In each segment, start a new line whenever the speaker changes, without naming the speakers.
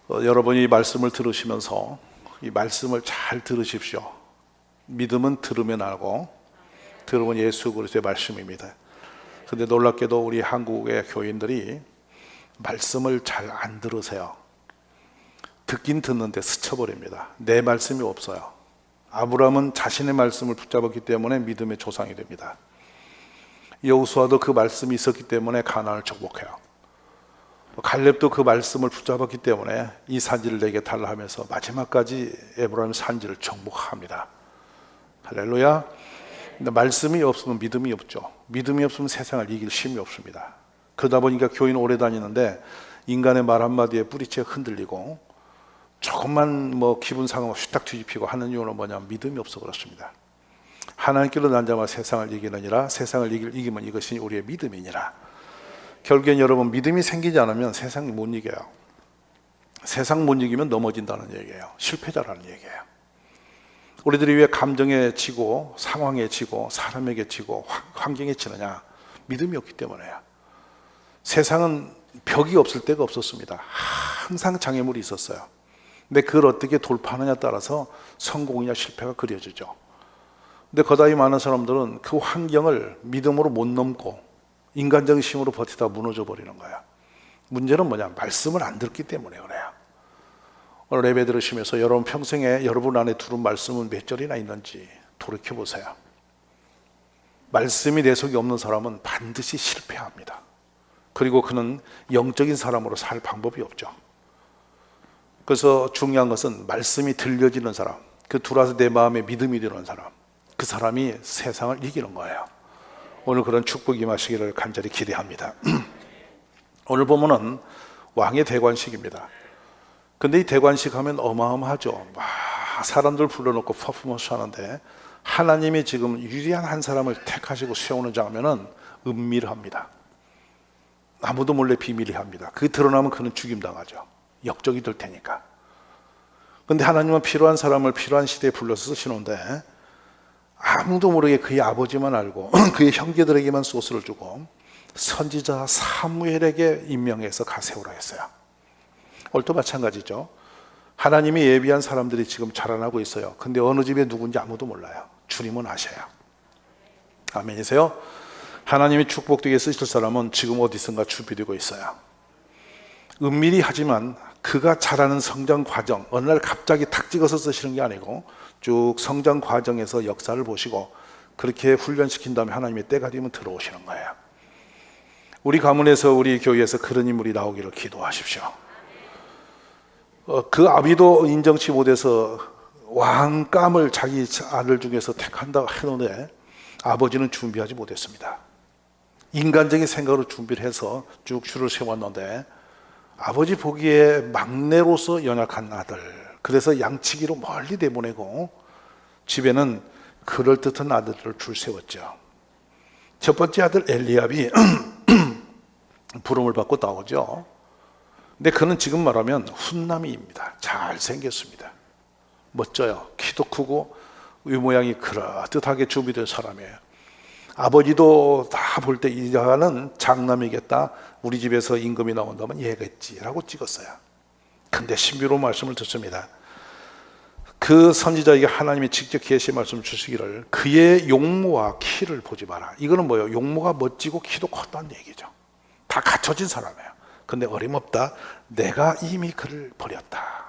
여러분이 이 말씀을 들으시면서 이 말씀을 잘 들으십시오. 믿음은 들으면 알고, 들으면 예수 그리스도의 말씀입니다. 근데 놀랍게도 우리 한국의 교인들이 말씀을 잘 안 들으세요. 듣긴 듣는데 스쳐버립니다. 내 말씀이 없어요. 아브라함은 자신의 말씀을 붙잡았기 때문에 믿음의 조상이 됩니다. 여호수아도 그 말씀이 있었기 때문에 가나안을 정복해요. 갈렙도 그 말씀을 붙잡았기 때문에 이 산지를 내게 달라 하면서 마지막까지 에브라임 산지를 정복합니다. 할렐루야. 근데 말씀이 없으면 믿음이 없죠. 믿음이 없으면 세상을 이길 힘이 없습니다. 그러다 보니까 교인 오래 다니는데 인간의 말 한마디에 뿌리채 흔들리고 조금만 기분 상하고 휘딱 뒤집히고 하는 이유는 뭐냐면 믿음이 없어 그렇습니다. 하나님께로 난 자만 세상을 이기느니라. 세상을 이기면 이것이 우리의 믿음이니라. 결국엔 여러분, 믿음이 생기지 않으면 세상이 못 이겨요. 세상 못 이기면 넘어진다는 얘기예요. 실패자라는 얘기예요. 우리들이 왜 감정에 지고 상황에 지고 사람에게 지고 환경에 지느냐? 믿음이 없기 때문에요. 세상은 벽이 없을 때가 없었습니다. 항상 장애물이 있었어요. 근데 그걸 어떻게 돌파하느냐에 따라서 성공이냐 실패가 그려지죠. 근데 거다이 많은 사람들은 그 환경을 믿음으로 못 넘고 인간적인 힘으로 버티다 무너져 버리는 거예요. 문제는 뭐냐? 말씀을 안 듣기 때문에 그래요. 오늘 예배 들으시면서 여러분 평생에 여러분 안에 두른 말씀은 몇 절이나 있는지 돌이켜 보세요. 말씀이 내 속에 없는 사람은 반드시 실패합니다. 그리고 그는 영적인 사람으로 살 방법이 없죠. 그래서 중요한 것은 말씀이 들려지는 사람, 그 들어와서 내 마음에 믿음이 들어오는 사람, 그 사람이 세상을 이기는 거예요. 오늘 그런 축복이 임하시기를 간절히 기대합니다. 오늘 보면은 왕의 대관식입니다. 근데 이 대관식 하면 어마어마하죠. 사람들 불러놓고 퍼포먼스 하는데 하나님이 지금 유리한 한 사람을 택하시고 세우는 장면은 은밀합니다. 아무도 몰래 비밀리 합니다. 그게 드러나면 그는 죽임당하죠. 역적이 될 테니까. 근데 하나님은 필요한 사람을 필요한 시대에 불러서 쓰시는데 아무도 모르게 그의 아버지만 알고 그의 형제들에게만 소스를 주고 선지자 사무엘에게 임명해서 가세우라 했어요. 오늘도 마찬가지죠. 하나님이 예비한 사람들이 지금 자라나고 있어요. 근데 어느 집에 누군지 아무도 몰라요. 주님은 아셔요. 아멘이세요? 하나님이 축복되게 쓰실 사람은 지금 어디선가 준비되고 있어요. 은밀히 하지만 그가 자라는 성장 과정, 어느 날 갑자기 탁 찍어서 쓰시는 게 아니고 쭉 성장 과정에서 역사를 보시고 그렇게 훈련시킨 다음에 하나님의 때가 되면 들어오시는 거예요. 우리 가문에서 우리 교회에서 그런 인물이 나오기를 기도하십시오. 그 아비도 인정치 못해서 왕감을 자기 아들 중에서 택한다고 했는데 아버지는 준비하지 못했습니다. 인간적인 생각으로 준비를 해서 쭉 줄을 세웠는데 아버지 보기에 막내로서 연약한 아들, 그래서 양치기로 멀리 내보내고 집에는 그럴듯한 아들을 줄 세웠죠. 첫 번째 아들 엘리압이 부름을 받고 나오죠. 근데 그는 지금 말하면 훈남이입니다. 잘생겼습니다. 멋져요. 키도 크고 외모양이 그럴듯하게 준비된 사람이에요. 아버지도 다 볼 때 이자는 장남이겠다, 우리 집에서 임금이 나온다면 얘겠지라고 찍었어요. 근데 신비로운 말씀을 듣습니다. 그 선지자에게 하나님이 직접 계시 말씀 주시기를 그의 용모와 키를 보지 마라. 이거는 뭐예요? 용모가 멋지고 키도 컸다는 얘기죠. 다 갖춰진 사람이에요. 근데 어림없다, 내가 이미 그를 버렸다.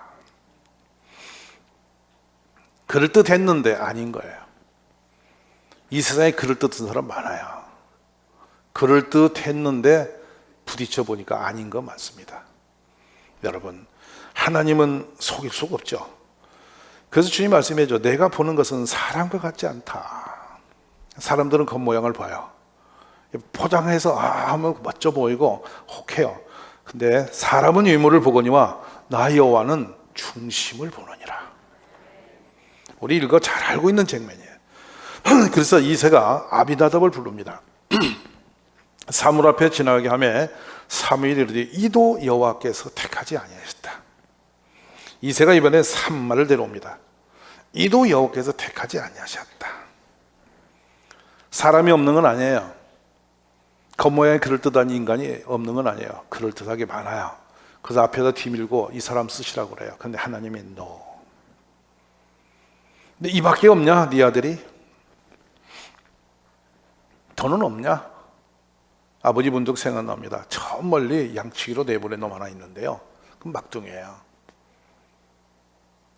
그럴듯했는데 아닌 거예요. 이 세상에 그럴듯한 사람 많아요. 그럴듯했는데 부딪혀 보니까 아닌 거 많습니다. 여러분, 하나님은 속일 수가 없죠. 그래서 주님 말씀해줘. 내가 보는 것은 사람과 같지 않다. 사람들은 겉모양을 봐요. 포장해서 하면 멋져 보이고 혹해요. 근데 사람은 외모를 보거니와 나 여호와는 중심을 보느니라. 우리 이거 잘 알고 있는 장면이에요. 그래서 이새가 아비나답을 부릅니다. 사물 앞에 지나가게 하며 사무엘이 이르되 이도 여호와께서 택하지 아니하셨다. 이새가 이번에 3말을 데려옵니다. 이도 여호와께서 택하지 아니하셨다. 사람이 없는 건 아니에요. 겉모양이 그럴듯한 인간이 없는 건 아니에요. 그럴듯하게 많아요. 그래서 앞에다 뒤밀고 이 사람 쓰시라고 그래요. 근데 하나님이 no. 근데 이밖에 없냐? 네 아들이? 더는 없냐? 아버지 문득 생각납니다. 저 멀리 양치기로 내보낸 놈 하나 있는데요. 그럼 막둥이에요.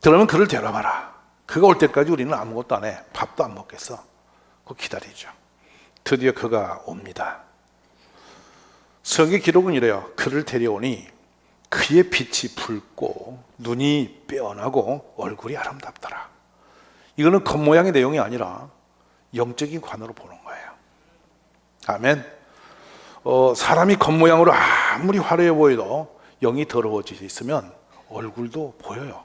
그러면 그를 데려가라. 그가 올 때까지 우리는 아무것도 안 해. 밥도 안 먹겠어. 그거 기다리죠. 드디어 그가 옵니다. 성경 기록은 이래요. 그를 데려오니 그의 빛이 붉고 눈이 빼어나고 얼굴이 아름답더라. 이거는 겉모양의 내용이 아니라 영적인 관으로 보는 거예요. 아멘. 사람이 겉모양으로 아무리 화려해 보여도 영이 더러워져 있으면 얼굴도 보여요.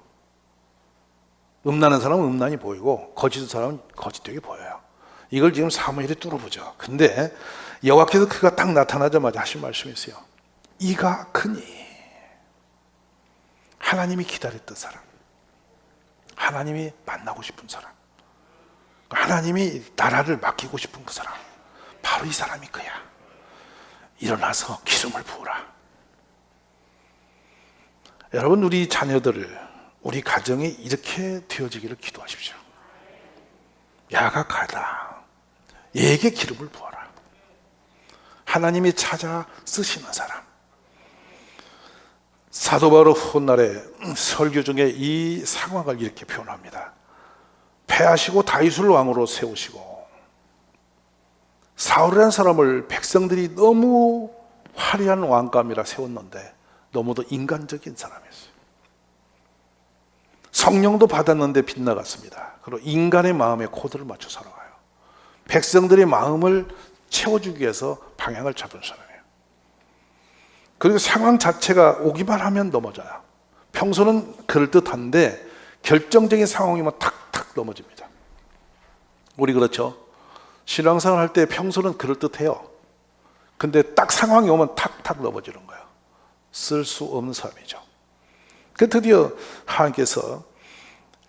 음란한 사람은 음란이 보이고 거짓된 사람은 거짓되게 보여요. 이걸 지금 사무엘이 뚫어보죠. 근데 여호와께서 그가 딱 나타나자마자 하신 말씀이 있어요. 이가 크니. 하나님이 기다렸던 사람, 하나님이 만나고 싶은 사람, 하나님이 나라를 맡기고 싶은 그 사람, 바로 이 사람이 그야. 일어나서 기름을 부으라. 여러분, 우리 자녀들, 우리 가정이 이렇게 되어지기를 기도하십시오. 야각하다. 얘에게 기름을 부어라. 하나님이 찾아 쓰시는 사람. 사도 바울 훗날에 설교 중에 이 상황을 이렇게 표현합니다. 패하시고 다윗을 왕으로 세우시고, 사울이라는 사람을 백성들이 너무 화려한 왕감이라 세웠는데 너무도 인간적인 사람이었어요. 성령도 받았는데 빗나갔습니다. 그리고 인간의 마음에 코드를 맞춰 살아가요. 백성들의 마음을 채워주기 위해서 방향을 잡은 사람이에요. 그리고 상황 자체가 오기만 하면 넘어져요. 평소는 그럴듯한데 결정적인 상황이면 탁탁 넘어집니다. 우리 그렇죠? 신앙생활 할 때 평소는 그럴듯해요. 근데 딱 상황이 오면 탁탁 넘어지는 거예요. 쓸 수 없는 사람이죠. 그 드디어 하나님께서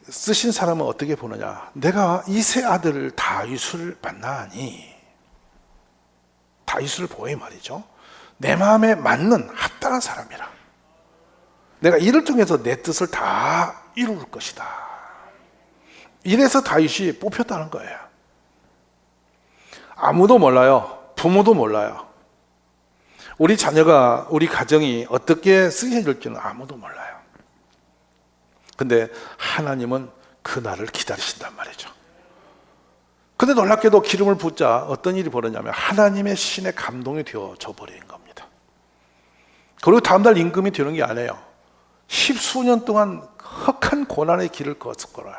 쓰신 사람은 어떻게 보느냐? 내가 이세 아들 다윗을 만나니, 다윗을 보에 말이죠. 내 마음에 맞는 합당한 사람이라. 내가 이를 통해서 내 뜻을 다 이룰 것이다. 이래서 다윗이 뽑혔다는 거예요. 아무도 몰라요. 부모도 몰라요. 우리 자녀가, 우리 가정이 어떻게 쓰여질지는 아무도 몰라요. 근데 하나님은 그 날을 기다리신단 말이죠. 근데 놀랍게도 기름을 붓자 어떤 일이 벌어졌냐면 하나님의 신의 감동이 되어져 버린 겁니다. 그리고 다음날 임금이 되는 게 아니에요. 십수년 동안 흑한 고난의 길을 걸어요.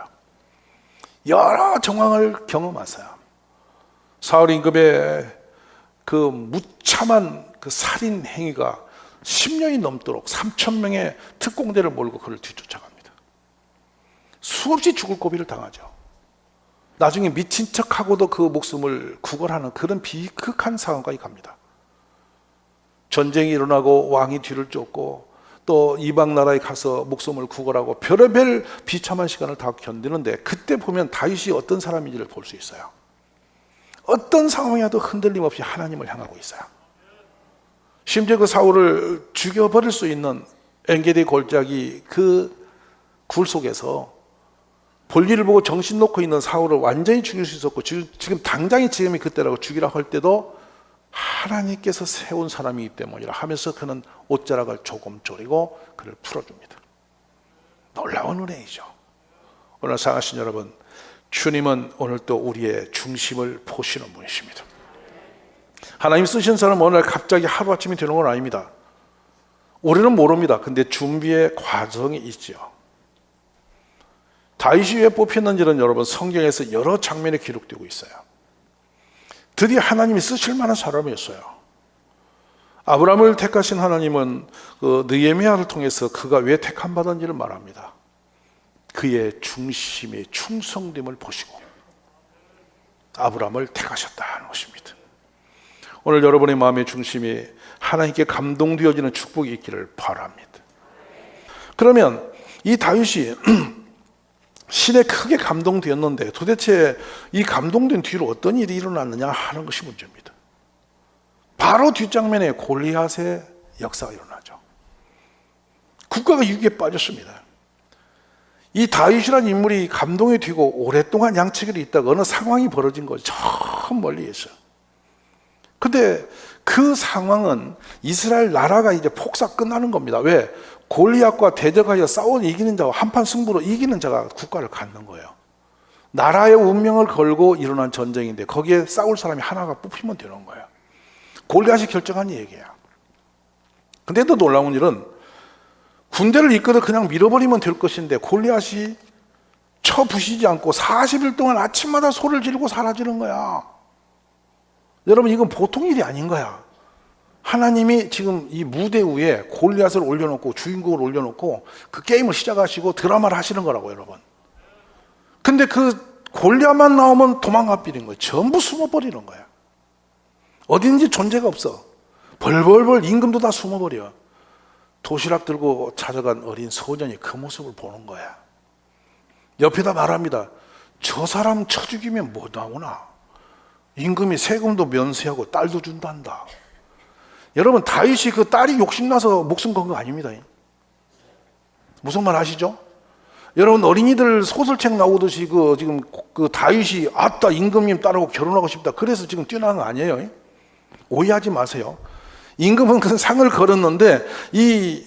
여러 정황을 경험하세요. 사울 임금의 그 무참한 그 살인 행위가 10년이 넘도록 3,000명의 특공대를 몰고 그를 뒤쫓아갑니다. 수없이 죽을 고비를 당하죠. 나중에 미친 척하고도 그 목숨을 구걸하는 그런 비극한 상황까지 갑니다. 전쟁이 일어나고 왕이 뒤를 쫓고 또 이방 나라에 가서 목숨을 구걸하고 별의별 비참한 시간을 다 견디는데, 그때 보면 다윗이 어떤 사람인지를 볼 수 있어요. 어떤 상황이라도 흔들림 없이 하나님을 향하고 있어요. 심지어 그 사울을 죽여버릴 수 있는 엔게디 골짜기 그 굴 속에서 볼일을 보고 정신 놓고 있는 사울을 완전히 죽일 수 있었고, 지금 당장이 지금이 그때라고 죽이라 할 때도 하나님께서 세운 사람이기 때문이라 하면서 그는 옷자락을 조금 조리고 그를 풀어줍니다. 놀라운 은혜이죠. 오늘 사랑하신 여러분, 주님은 오늘 또 우리의 중심을 보시는 분이십니다. 하나님 쓰신 사람은 오늘 갑자기 하루아침이 되는 건 아닙니다. 우리는 모릅니다. 근데 준비의 과정이 있죠. 다윗이 왜 뽑혔는지는 여러분 성경에서 여러 장면에 기록되고 있어요. 드디어 하나님이 쓰실 만한 사람이었어요. 아브라함을 택하신 하나님은 그 느헤미야를 통해서 그가 왜 택함 받은지를 말합니다. 그의 중심의 충성됨을 보시고 아브라함을 택하셨다는 것입니다. 오늘 여러분의 마음의 중심이 하나님께 감동되어지는 축복이 있기를 바랍니다. 그러면 이 다윗이 신에 크게 감동되었는데 도대체 이 감동된 뒤로 어떤 일이 일어났느냐 하는 것이 문제입니다. 바로 뒷장면에 골리앗의 역사가 일어나죠. 국가가 위기에 빠졌습니다. 이 다윗이라는 인물이 감동이 되고 오랫동안 양치기로 있다가 어느 상황이 벌어진 거죠. 저 멀리에서. 근데 그 상황은 이스라엘 나라가 이제 폭삭 끝나는 겁니다. 왜? 골리앗과 대적하여 싸워 이기는 자와 한판 승부로 이기는 자가 국가를 갖는 거예요. 나라의 운명을 걸고 일어난 전쟁인데 거기에 싸울 사람이 하나가 뽑히면 되는 거예요. 골리앗이 결정한 얘기예요. 근데 또 놀라운 일은 군대를 이끌어 그냥 밀어버리면 될 것인데 골리앗이 쳐부시지 않고 40일 동안 아침마다 소리를 지르고 사라지는 거야. 여러분, 이건 보통 일이 아닌 거야. 하나님이 지금 이 무대 위에 골리앗을 올려놓고 주인공을 올려놓고 그 게임을 시작하시고 드라마를 하시는 거라고, 여러분. 근데 그 골리앗만 나오면 도망가 버리는 거예요. 전부 숨어버리는 거야. 어딘지 존재가 없어. 벌벌벌 임금도 다 숨어버려. 도시락 들고 찾아간 어린 소년이 그 모습을 보는 거야. 옆에다 말합니다. 저 사람 쳐 죽이면 뭐 나오나? 임금이 세금도 면세하고 딸도 준단다. 여러분, 다윗이 그 딸이 욕심나서 목숨 건 거 아닙니다. 무슨 말 아시죠? 여러분, 어린이들 소설책 나오듯이 지금 그 다윗이 아따 임금님 딸하고 결혼하고 싶다 그래서 지금 뛰어나는 거 아니에요. 오해하지 마세요. 임금은 그 상을 걸었는데 이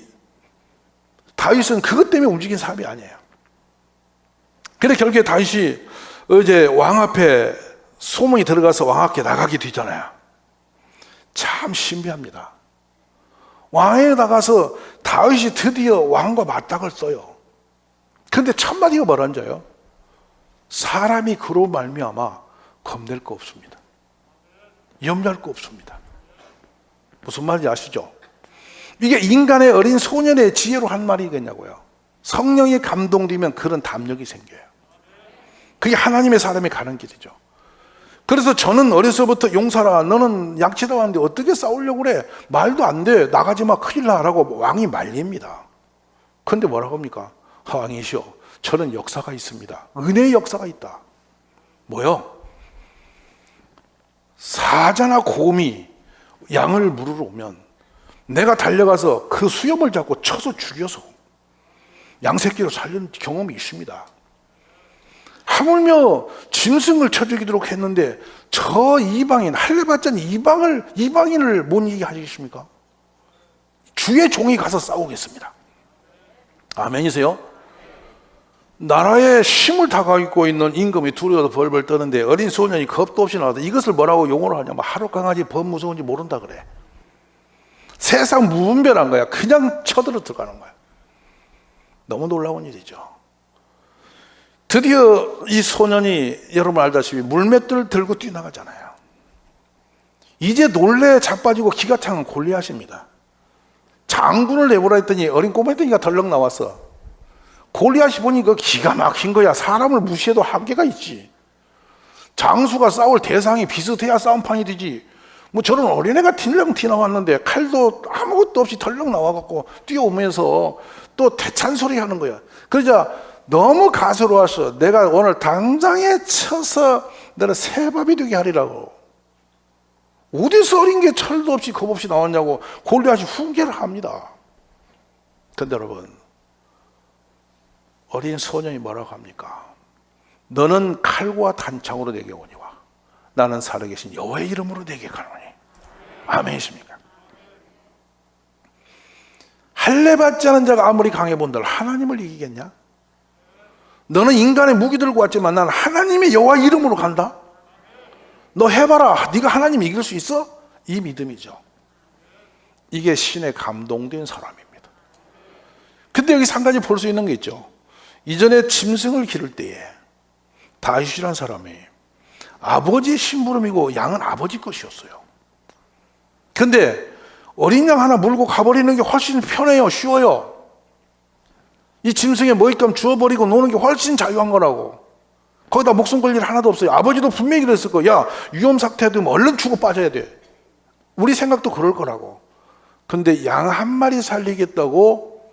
다윗은 그것 때문에 움직인 사람이 아니에요. 근데 결국에 다윗이 이제 왕 앞에 소문이 들어가서 왕 앞에 나가게 되잖아요. 참 신비합니다. 왕에 나가서 다윗이 드디어 왕과 맞닥을 써요. 근데 첫 마디가 뭐라는 줄 알아요? 사람이 그로 말미암아 겁낼 거 없습니다. 염려할 거 없습니다. 무슨 말인지 아시죠? 이게 인간의 어린 소년의 지혜로 한 말이겠냐고요. 성령이 감동되면 그런 담력이 생겨요. 그게 하나님의 사람이 가는 길이죠. 그래서 저는 어려서부터 용사라, 너는 양치다 왔는데 어떻게 싸우려고 그래? 말도 안 돼. 나가지 마. 큰일 나라고 왕이 말립니다. 그런데 뭐라고 합니까? 왕이시오, 저는 역사가 있습니다. 은혜의 역사가 있다. 뭐요? 사자나 곰이 양을 물으러 오면 내가 달려가서 그 수염을 잡고 쳐서 죽여서 양새끼로 살린 경험이 있습니다. 하물며 짐승을 쳐 죽이도록 했는데 저 이방인, 할례받지 않은 이방인을 못 이기게 하시겠습니까? 주의 종이 가서 싸우겠습니다. 아멘이세요? 나라의 힘을 다 가지고 있는 임금이 두려워서 벌벌 떠는데 어린 소년이 겁도 없이 나와서 이것을 뭐라고 용어를 하냐면 하루 강아지 범 무서운지 모른다 그래. 세상 무분별한 거야. 그냥 쳐들어 들어가는 거야. 너무 놀라운 일이죠. 드디어 이 소년이 여러분 알다시피 물맷돌을 들고 뛰어나가잖아요. 이제 놀래 자빠지고 기가 찬 골리앗입니다. 장군을 내보라 했더니 어린 꼬매덩이가 덜렁 나왔어. 골리앗이 보니 그 기가 막힌 거야. 사람을 무시해도 한계가 있지. 장수가 싸울 대상이 비슷해야 싸움판이 되지. 뭐 저런 어린애가 딜렁 튀어나왔는데 칼도 아무것도 없이 덜렁 나와갖고 뛰어오면서 또 대찬소리 하는 거야. 그러자 너무 가스로워서 내가 오늘 당장에 쳐서 너를 새밥이 되게 하리라고. 어디서 어린 게 철도 없이 겁 없이 나왔냐고 골리앗이 훈계를 합니다. 근데 여러분, 어린 소년이 뭐라고 합니까? 너는 칼과 단창으로 내게 오니와 나는 살아계신 여호와의 이름으로 내게 가노니. 아멘이십니까? 할례받지 않은 자가 아무리 강해 본들 하나님을 이기겠냐? 너는 인간의 무기 들고 왔지만 나는 하나님의 여호와 이름으로 간다. 너 해봐라. 네가 하나님 이길 수 있어? 이 믿음이죠. 이게 신에 감동된 사람입니다. 근데 여기 한 가지 볼 수 있는 게 있죠. 이전에 짐승을 기를 때에 다윗이라는 사람이 아버지의 심부름이고 양은 아버지 것이었어요. 근데 어린 양 하나 물고 가버리는 게 훨씬 편해요. 쉬워요. 이 짐승의 먹잇감 주워버리고 노는 게 훨씬 자유한 거라고. 거기다 목숨 걸 일 하나도 없어요. 아버지도 분명히 그랬을 거야. 야, 위험 상태 되면 얼른 죽어 빠져야 돼. 우리 생각도 그럴 거라고. 근데 양 한 마리 살리겠다고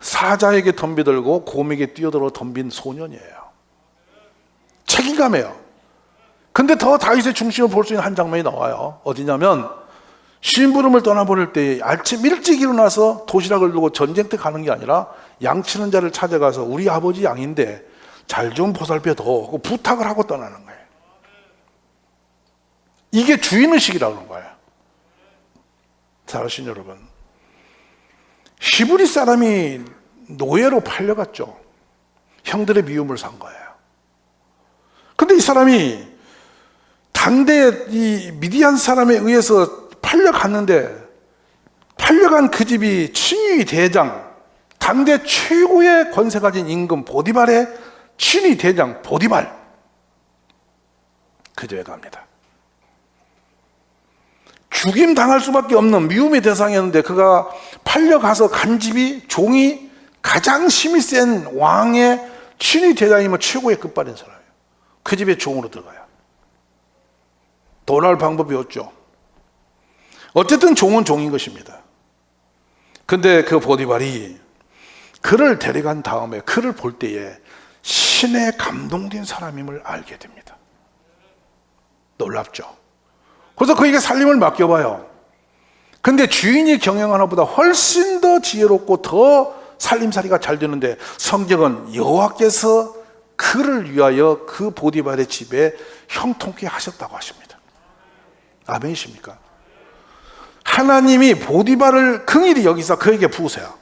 사자에게 덤비들고 곰에게 뛰어들어 덤빈 소년이에요. 책임감이에요. 근데 더 다윗의 중심을 볼 수 있는 한 장면이 나와요. 어디냐면 심부름을 떠나보낼 때 아침 일찍 일어나서 도시락을 두고 전쟁터 가는 게 아니라 양치는 자를 찾아가서 우리 아버지 양인데 잘 좀 보살펴 둬 하고 부탁을 하고 떠나는 거예요. 이게 주인의식이라고 하는 거예요. 사랑하신 여러분, 히브리 사람이 노예로 팔려갔죠. 형들의 미움을 산 거예요. 근데 이 사람이 당대 이 미디안 사람에 의해서 팔려갔는데, 팔려간 그 집이 친위 대장, 당대 최고의 권세 가진 임금 보디발의 친위 대장 보디발, 그 집에 갑니다. 죽임 당할 수밖에 없는 미움의 대상이었는데, 그가 팔려가서 간 집이 종이 가장 힘이 센 왕의 친위 대장이면 최고의 끝발인 사람이에요. 그 집에 종으로 들어가요. 돌아올 방법이 없죠. 어쨌든 종은 종인 것입니다. 근데 그 보디발이 그를 데려간 다음에 그를 볼 때에 신에 감동된 사람임을 알게 됩니다. 놀랍죠. 그래서 그에게 살림을 맡겨봐요. 근데 주인이 경영하는 것보다 훨씬 더 지혜롭고 더 살림살이가 잘 되는데, 성경은 여호와께서 그를 위하여 그 보디발의 집에 형통케 하셨다고 하십니다. 아멘이십니까? 하나님이 보디발을 긍일히 여기서 그에게 부으세요.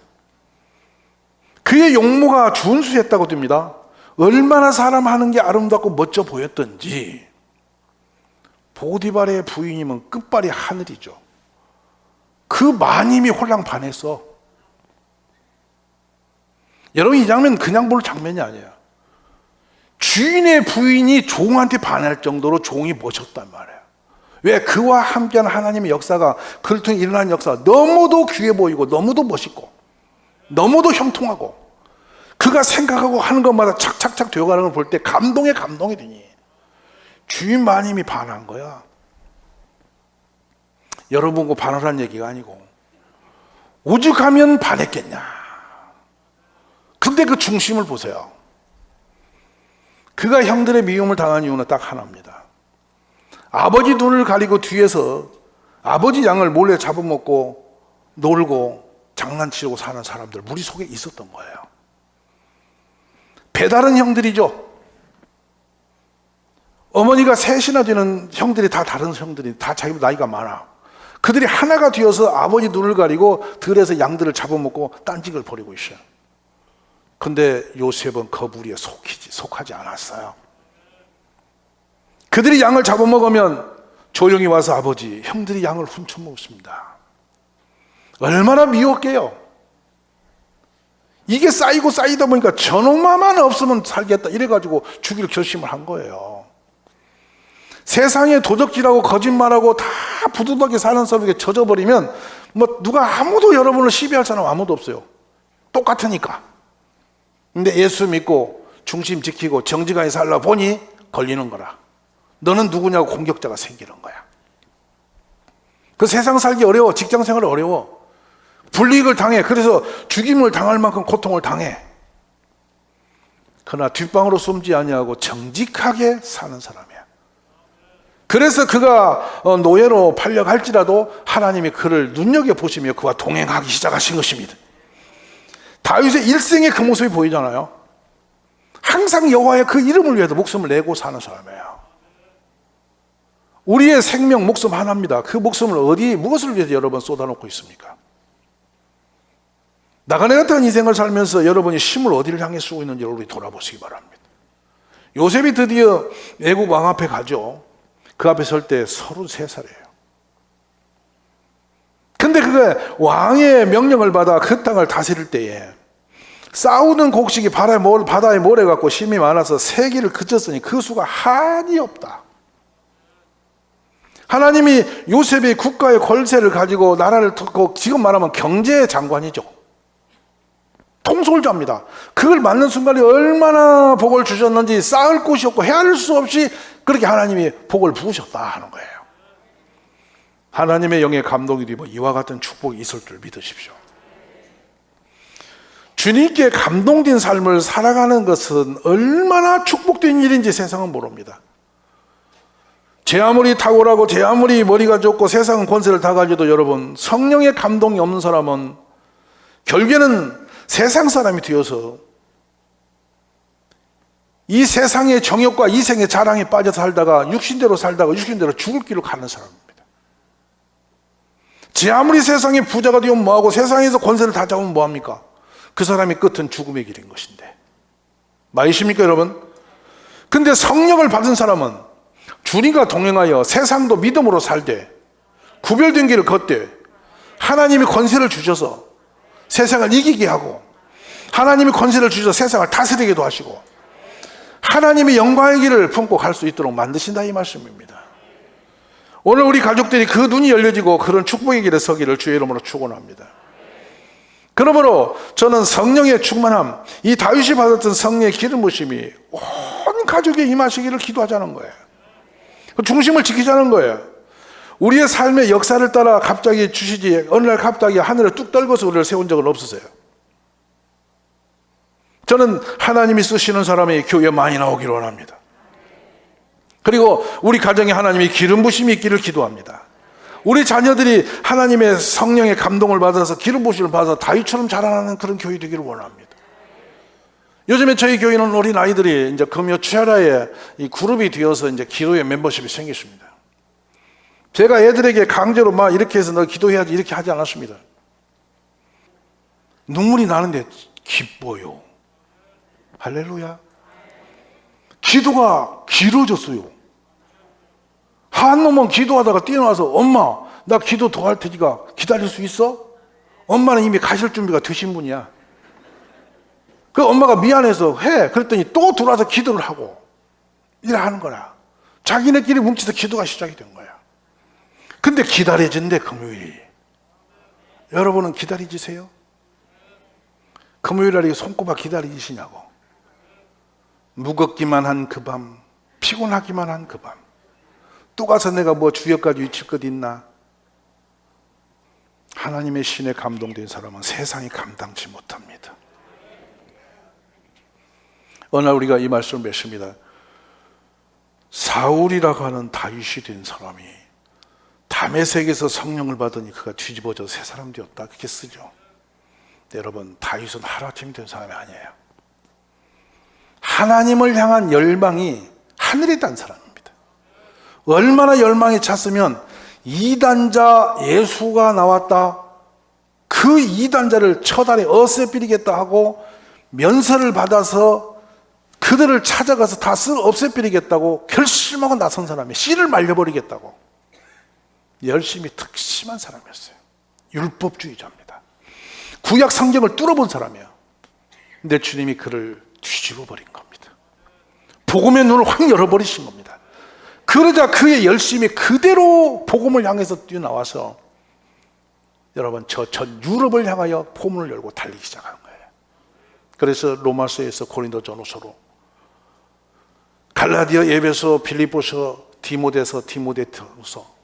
그의 용모가 준수했다고 됩니다. 얼마나 사람 하는 게 아름답고 멋져 보였던지. 보디발의 부인이면 끝발이 하늘이죠. 그 마님이 홀랑 반했어. 여러분, 이 장면 그냥 볼 장면이 아니에요. 주인의 부인이 종한테 반할 정도로 종이 멋졌단 말이에요. 왜? 그와 함께하는 하나님의 역사가, 그를 통해 일어난 역사가 너무도 귀해 보이고 너무도 멋있고 너무도 형통하고, 그가 생각하고 하는 것마다 착착착 되어가는 걸 볼 때 감동이 되니 주인 마님이 반한 거야. 여러분과 반하라는 얘기가 아니고, 오죽하면 반했겠냐. 근데 그 중심을 보세요. 그가 형들의 미움을 당한 이유는 딱 하나입니다. 아버지 눈을 가리고 뒤에서 아버지 양을 몰래 잡아먹고 놀고 장난치고 사는 사람들 무리 속에 있었던 거예요. 배다른 형들이죠. 어머니가 셋이나 되는 형들이 다 다른 형들이, 다 자기 나이가 많아. 그들이 하나가 되어서 아버지 눈을 가리고 들에서 양들을 잡아먹고 딴짓을 벌이고 있어요. 근데 요셉은 그 무리에 속하지 않았어요. 그들이 양을 잡아먹으면 조용히 와서, 아버지, 형들이 양을 훔쳐먹습니다. 얼마나 미웠게요. 이게 쌓이고 쌓이다 보니까 저놈만 없으면 살겠다 이래가지고 죽일 결심을 한 거예요. 세상에 도적질하고 거짓말하고 다 부두덕하게 사는 사람에게 젖어버리면 누가 아무도 여러분을 시비할 사람 아무도 없어요. 똑같으니까. 근데 예수 믿고 중심 지키고 정직하게 살다 보니 걸리는 거라. 너는 누구냐고 공격자가 생기는 거야. 그 세상 살기 어려워. 직장 생활 어려워. 불이익을 당해. 그래서 죽임을 당할 만큼 고통을 당해. 그러나 뒷방으로 숨지 아니하고 정직하게 사는 사람이야. 그래서 그가 노예로 팔려갈지라도 하나님이 그를 눈여겨보시며 그와 동행하기 시작하신 것입니다. 다윗의 일생의 그 모습이 보이잖아요. 항상 여호와의 그 이름을 위해서 목숨을 내고 사는 사람이에요. 우리의 생명, 목숨 하나입니다. 그 목숨을 무엇을 위해서 여러분 쏟아놓고 있습니까? 나그네 같은 인생을 살면서 여러분이 힘을 어디를 향해 쓰고 있는지 여러분이 돌아보시기 바랍니다. 요셉이 드디어 애국 왕 앞에 가죠. 그 앞에 설 때 33살이에요. 근데 그가 왕의 명령을 받아 그 땅을 다스릴 때에 싸우는 곡식이 바다에 모래 갖고 심이 많아서 세기를 그쳤으니 그 수가 한이 없다. 하나님이 요셉이 국가의 권세를 가지고 나라를 지금 말하면 경제 장관이죠. 통솔자입니다. 그걸 맞는 순간에 얼마나 복을 주셨는지 쌓을 곳이 없고 헤아릴 수 없이 그렇게 하나님이 복을 부으셨다 하는 거예요. 하나님의 영에 감동이 되면 이와 같은 축복이 있을 줄 믿으십시오. 주님께 감동된 삶을 살아가는 것은 얼마나 축복된 일인지 세상은 모릅니다. 제 아무리 탁월하고 제 아무리 머리가 좋고 세상 권세를 다 가져도 여러분, 성령의 감동이 없는 사람은 결국에는 세상 사람이 되어서 이 세상의 정욕과 이생의 자랑에 빠져 살다가 육신대로 살다가 육신대로 죽을 길로 가는 사람입니다. 제 아무리 세상의 부자가 되면 뭐하고 세상에서 권세를 다 잡으면 뭐합니까? 그 사람의 끝은 죽음의 길인 것인데, 맞으십니까 여러분? 근데 성령을 받은 사람은 주님과 동행하여 세상도 믿음으로 살되 구별된 길을 걷되 하나님이 권세를 주셔서 세상을 이기게 하고 하나님이 권세를 주셔서 세상을 다스리기도 하시고 하나님의 영광의 길을 품고 갈 수 있도록 만드신다, 이 말씀입니다. 오늘 우리 가족들이 그 눈이 열려지고 그런 축복의 길에 서기를 주의 이름으로 축원합니다. 그러므로 저는 성령의 충만함, 이 다윗이 받았던 성령의 기름 부으심이 온 가족에 임하시기를 기도하자는 거예요. 그 중심을 지키자는 거예요. 우리의 삶의 역사를 따라 갑자기 주시지 어느 날 갑자기 하늘에 뚝 떨궈서 우리를 세운 적은 없으세요. 저는 하나님이 쓰시는 사람이 교회에 많이 나오기를 원합니다. 그리고 우리 가정에 하나님이 기름 부심이 있기를 기도합니다. 우리 자녀들이 하나님의 성령의 감동을 받아서 기름 부심을 받아서 다윗처럼 자라나는 그런 교회 되기를 원합니다. 요즘에 저희 교회는 어린 아이들이 이제 금요 추야라에 이 그룹이 되어서 이제 기도회 멤버십이 생겼습니다. 제가 애들에게 강제로 막 이렇게 해서 너 기도해야지 이렇게 하지 않았습니다. 눈물이 나는데 기뻐요. 할렐루야. 기도가 길어졌어요. 한 놈은 기도하다가 뛰어나와서 엄마 나 기도 더 할 테니까 기다릴 수 있어? 엄마는 이미 가실 준비가 되신 분이야. 그 엄마가 미안해서 해. 그랬더니 또 들어와서 기도를 하고 이래 하는 거라. 자기네끼리 뭉쳐서 기도가 시작이 된 거야. 근데 기다려진대, 금요일이. 여러분은 기다리시세요? 금요일날이 손꼽아 기다리시냐고. 무겁기만 한 그 밤, 피곤하기만 한 그 밤, 또 가서 내가 뭐 주역까지 위칠 것 있나? 하나님의 신에 감동된 사람은 세상이 감당치 못합니다. 어느 날 우리가 이 말씀을 맺습니다. 사울이라고 하는 다윗이 된 사람이 다메섹에서 성령을 받으니 그가 뒤집어져 새 사람 되었다, 그렇게 쓰죠. 여러분, 다윗은 하루아침에 된 사람이 아니에요. 하나님을 향한 열망이 하늘에 단 사람입니다. 얼마나 열망이 찼으면 이단자 예수가 나왔다, 그 이단자를 처단에 없애버리겠다 하고 면서를 받아서 그들을 찾아가서 다 없애버리겠다고 결심하고 나선 사람이, 씨를 말려버리겠다고 열심히 특심한 사람이었어요. 율법주의자입니다. 구약 성경을 뚫어본 사람이에요. 근데 주님이 그를 뒤집어 버린 겁니다. 복음의 눈을 확 열어버리신 겁니다. 그러자 그의 열심이 그대로 복음을 향해서 뛰어나와서 여러분 전 유럽을 향하여 포문을 열고 달리기 시작한 거예요. 그래서 로마서에서 고린도전후서로, 갈라디아, 에베소, 빌립보서, 디모데서, 디모데후서,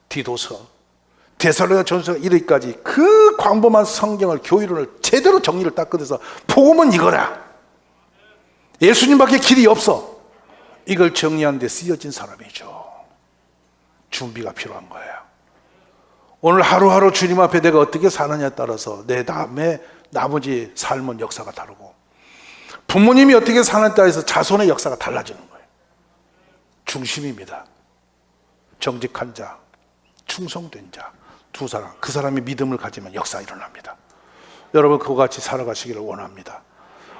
디도서, 데살로니가 전서 이르기까지 그 광범한 성경을, 교회론을 제대로 정리를 딱 끊어서 복음은 이거라, 예수님밖에 길이 없어, 이걸 정리하는 데 쓰여진 사람이죠. 준비가 필요한 거예요. 오늘 하루하루 주님 앞에 내가 어떻게 사느냐에 따라서 내 다음에 나머지 삶은 역사가 다르고, 부모님이 어떻게 사느냐에 따라서 자손의 역사가 달라지는 거예요. 중심입니다. 정직한 자, 충성된 자, 두 사람, 그 사람이 믿음을 가지면 역사가 일어납니다. 여러분 그와 같이 살아가시기를 원합니다.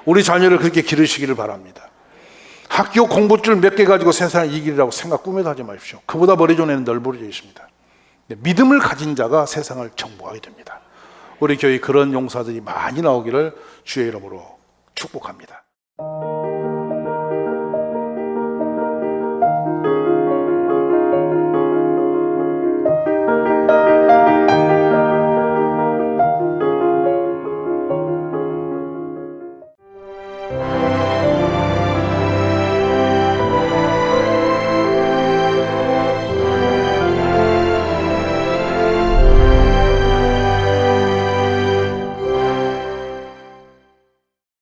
우리 자녀를 그렇게 기르시기를 바랍니다. 학교 공부줄 몇 개 가지고 세상을 이기리라고 생각 꿈에도 하지 마십시오. 그보다 머리존 에는 널브러져 있습니다. 믿음을 가진 자가 세상을 정복하게 됩니다. 우리 교회 그런 용사들이 많이 나오기를 주의 이름으로 축복합니다.